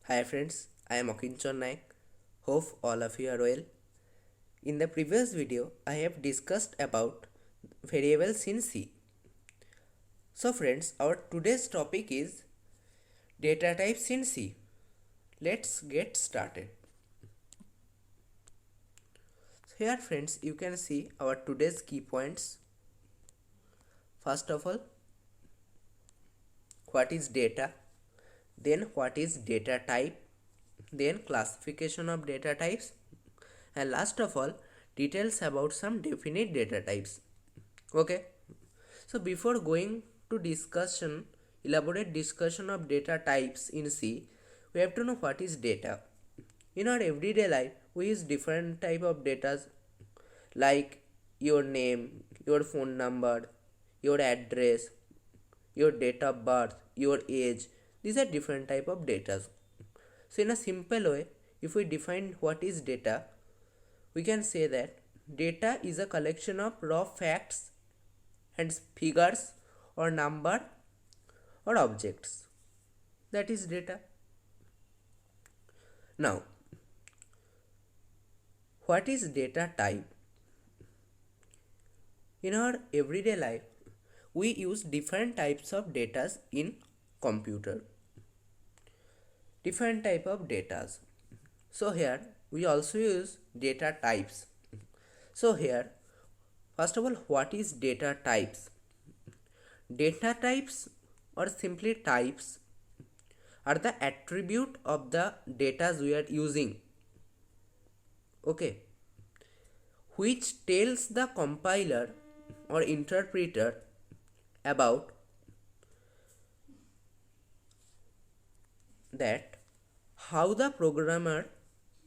Hi friends, I am Akinchon Naik. Hope all of you are well. In the previous video, I have discussed about variables in C. So friends, our today's topic is data types in C. Let's get started. Here friends, you can see our today's key points. First of all, what is data? Then what is data type? Then classification of data types, and last of all details about some definite data types. Okay, so before going to elaborate discussion of data types in C, we have to know what is data. In our everyday life we use different type of data like your name, your phone number, your address, your date of birth, your age. These are different type of data. So in a simple way, if we define what is data, we can say that data is a collection of raw facts and figures or number or objects. That is data. Now, what is data type? In our everyday life, we use different types of data in computer. Different type of data. So here we also use data types. So here, first of all, what is data types? Data types or simply types are the attribute of the data we are using. Okay, which tells the compiler or interpreter about that how the programmer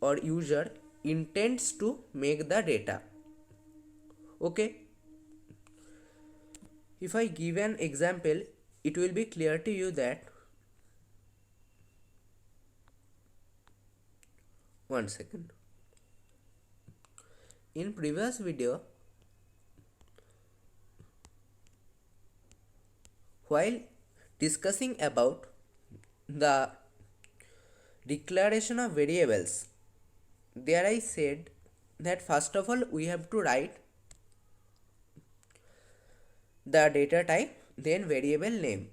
or user intends to make the data. Okay, if I give an example, it will be clear to you that one second. In previous video, while discussing about the declaration of variables, there I said that first of all we have to write the data type, then variable name.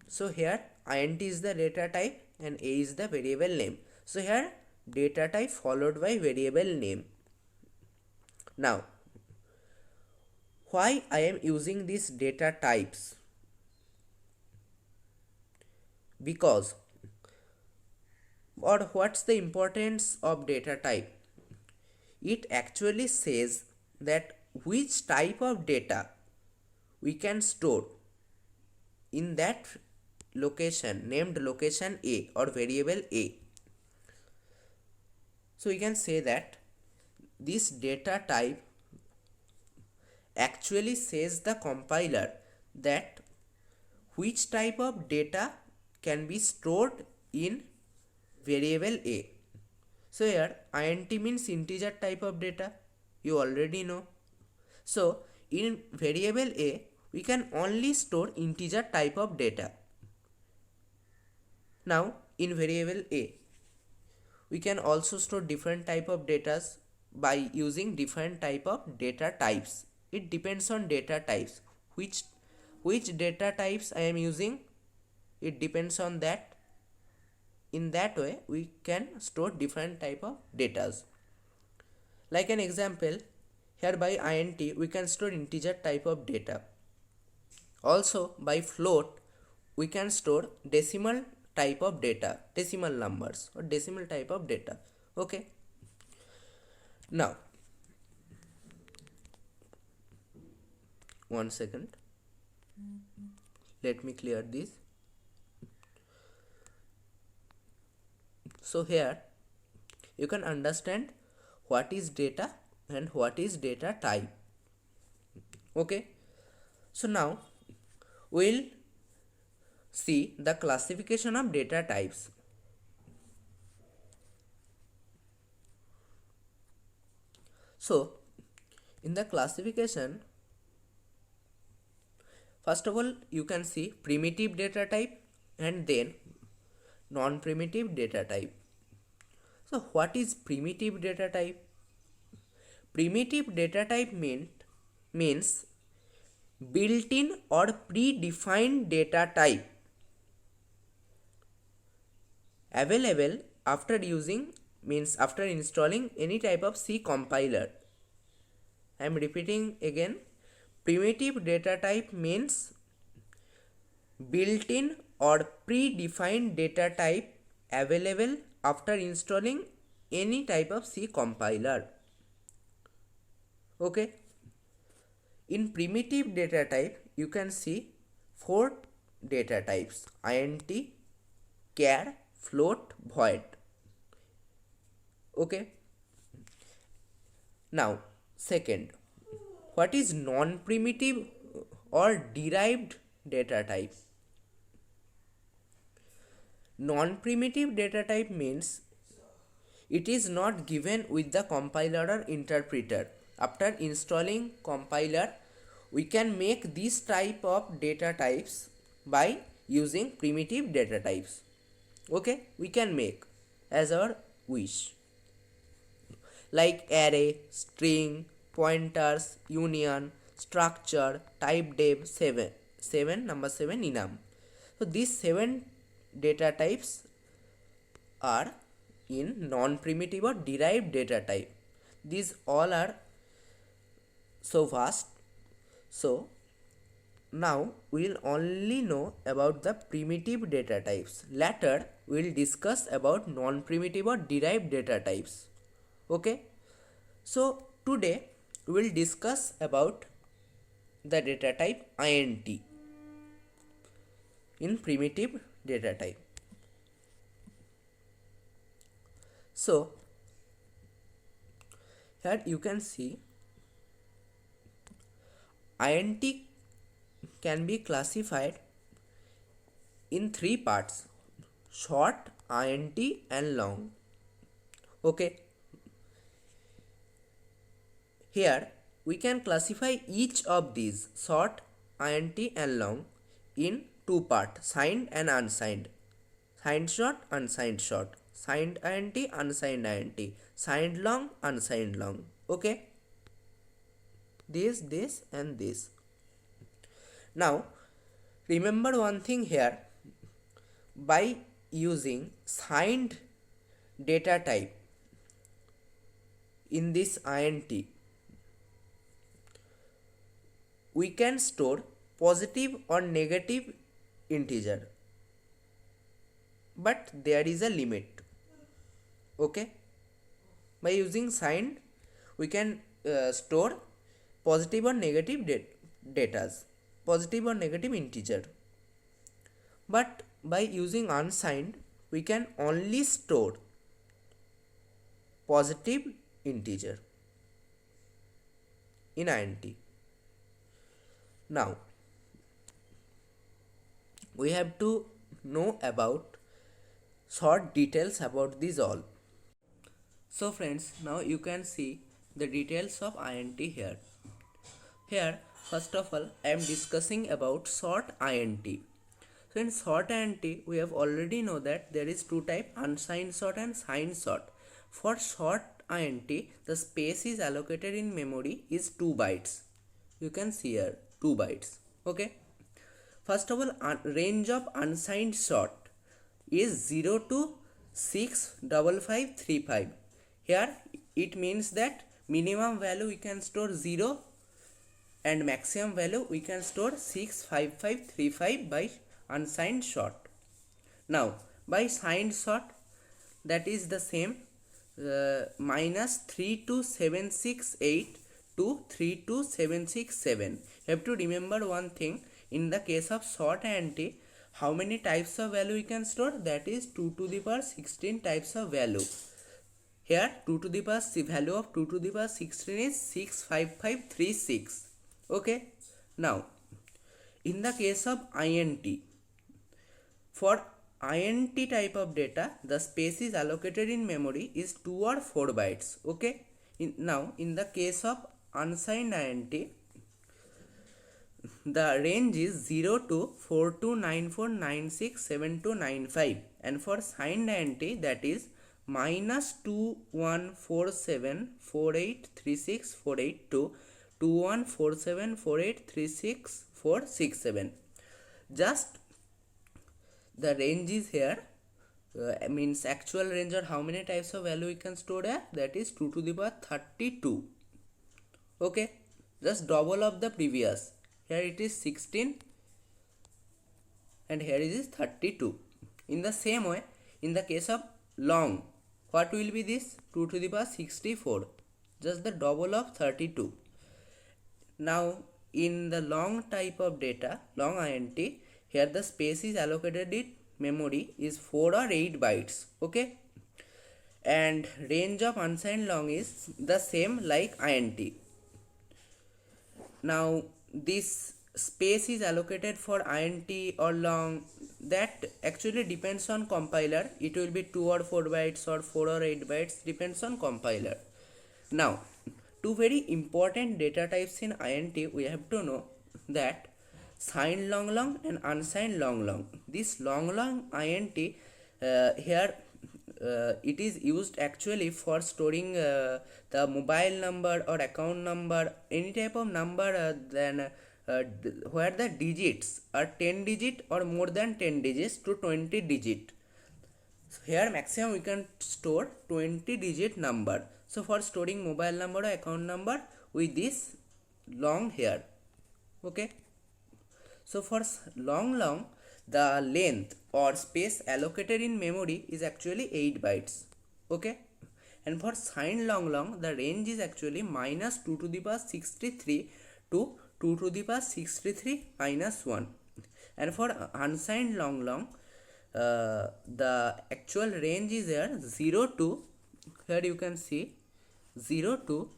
So here int is the data type and a is the variable name. So here data type followed by variable name. Now, why I am using these data types? Because, or what's the importance of data type? It actually says that which type of data we can store in that location named location A or variable A. So we can say that this data type actually says the compiler that which type of data can be stored in variable A. So here int means integer type of data, you already know. So in variable A we can only store integer type of data. Now in variable A we can also store different type of data by using different type of data types. It depends on data types. Which data types I am using, it depends on that. In that way we can store different type of data. Like an example, here by int we can store integer type of data. Also by float we can store decimal type of data, decimal numbers or decimal type of data. Okay, now one second, let me clear this. So here you can understand what is data and what is data type. Okay, so now we'll see the classification of data types. So in the classification, first of all you can see primitive data type and then non-primitive data type. So what is primitive data type? Primitive data type means built-in or predefined data type available after using means after installing any type of C compiler. I am repeating again. Primitive data type means built-in or predefined data type available after installing any type of C compiler. Okay. In primitive data type, you can see 4 data types: int, char, float, void. Okay. Now, second, what is non-primitive or derived data type? Non-primitive data type means it is not given with the compiler or interpreter. After installing compiler, we can make this type of data types by using primitive data types. Okay, we can make as our wish, like array, string, pointers, union, structure, typedef, 7 enum. So these 7 data types are in non-primitive or derived data type. These all are so vast. So now we will only know about the primitive data types. Later we will discuss about non-primitive or derived data types. Okay. So today we will discuss about the data type int in primitive data type. So here you can see int can be classified in 3 parts: short, int and long. Okay. Here we can classify each of these short, int and long in 2 parts: signed and unsigned. Signed short, unsigned short. Signed int, unsigned int. Signed long, unsigned long. Okay. This and this. Now remember one thing here. By using signed data type in this int, we can store positive or negative integer, but there is a limit. Okay. By using signed, we can store positive or negative datas, positive or negative integer. But by using unsigned, we can only store positive integer in int. Now we have to know about short details about these all. So friends, now you can see the details of int here. Here first of all I am discussing about short int. So in short int we have already know that there is 2 type: unsigned short and signed short. For short int, the space is allocated in memory is 2 bytes. You can see here 2 bytes. Okay. First of all, range of unsigned short is 0 to 65535. Here it means that minimum value we can store 0 and maximum value we can store 65535 by unsigned short. Now by signed short, that is the same, minus 32768 to 32767. You have to remember one thing: in the case of short int, how many types of value we can store? That is 2 to the power 16 types of value. Here 2 to the power value of 2 to the power 16 is 65536. Okay. Now in the case of int, for int type of data, the space is allocated in memory is 2 or 4 bytes. Okay. Now in the case of unsigned int, the range is 0 to 4294967295, and for signed int that is -2147483648 to 2147483647. Just the range is here, means actual range, or how many types of value we can store there, that is 2 to the power 32. Okay, just double of the previous. Here it is 16 and here it is 32. In the same way, in the case of long, what will be this? 2 to the power 64, just the double of 32. Now in the long type of data, long int, here the space is allocated in memory is 4 or 8 bytes. Okay, and range of unsigned long is the same like int. Now this space is allocated for int or long, that actually depends on compiler. It will be 2 or 4 bytes or 4 or 8 bytes, depends on compiler. Now two very important data types in int we have to know, that signed long long and unsigned long long. This long long int here it is used actually for storing the mobile number or account number, any type of number where the digits are 10 digit or more than 10 digits to 20 digit. So here maximum we can store 20 digit number. So for storing mobile number or account number with this long here. Okay, so for long the length or space allocated in memory is actually 8 bytes. Okay, and for signed long the range is actually -2 to the power 63 to 2 to the power 63 minus 1. And for unsigned long the actual range is here 0 to, here you can see 0 to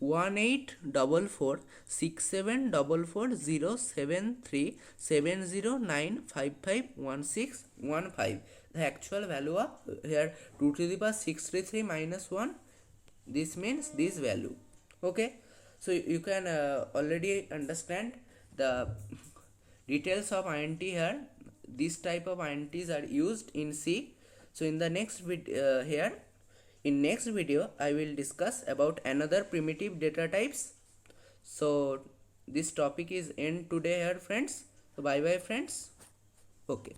184467007370955161. The actual value of here 2 to the power 63 minus 1, this means this value. Okay, so you can already understand the details of int here. This type of ints are used in C. So in the next video in next video I will discuss about another primitive data types. So this topic is end today here friends. So bye bye friends. Okay.